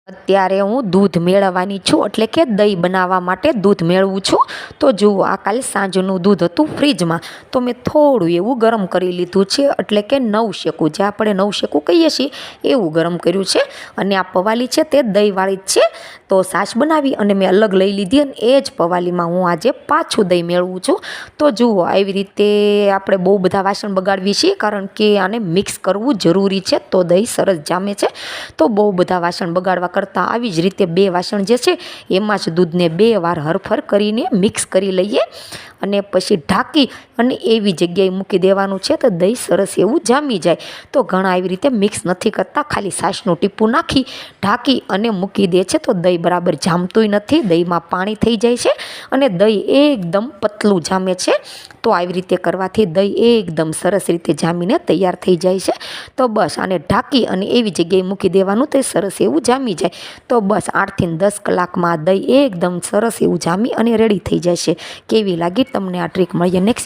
અત્યારે હું દૂધ મેળવવાની છું, એટલે કે દહીં બનાવવા માટે દૂધ મેળવું છું. તો જુઓ, આ કાલે સાંજનું દૂધ હતું ફ્રીજમાં, તો મેં થોડું એવું ગરમ કરી લીધું છે, એટલે કે નવશેકું, જે આપણે નવશેકું કહીએ છીએ એવું ગરમ કર્યું છે. અને આ પવાલી છે તે દહીંવાળી જ છે. તો છાશ બનાવી અને મેં અલગ લઈ લીધી, અને એ જ પવાલીમાં હું આજે પાછું દહીં મેળવું છું. તો જુઓ, આવી રીતે આપણે બહુ બધા વાસણ બગાડવી છીએ, કારણ કે આને મિક્સ કરવું જરૂરી છે, તો દહીં સરસ જામે છે. તો બહુ બધા વાસણ બગાડવા કરતાં આવી જ રીતે 2 વાસણ જે છે એમાં જ દૂધને 2 વાર હરફર કરીને મિક્સ કરી લઈએ, અને પછી ઢાંકી અને એવી જગ્યાએ મૂકી દેવાનું છે, તો દહીં સરસ એવું જામી જાય. તો ઘણા એવી રીતે મિક્સ નથી કરતા, ખાલી છાશનું ટીપું નાખી ઢાંકી અને મૂકી દે છે, તો દહીં બરાબર જામતુંય નથી, દહીંમાં પાણી થઈ જાય છે અને દહીં એકદમ પતલું જામે છે. તો આવી રીતે કરવાથી દહીં એકદમ સરસ રીતે જામીને તૈયાર થઈ જાય છે. તો બસ આને ઢાંકી અને એવી જગ્યાએ મૂકી દેવાનું, તો સરસ એવું જામી જાય. તો બસ 8 થી 10 કલાકમાં દહીં એકદમ સરસ એવું જામી અને રેડી થઈ જાય છે. કેવી લાગી તમને આ ટ્રીક? મળીએ નેક્સ્ટ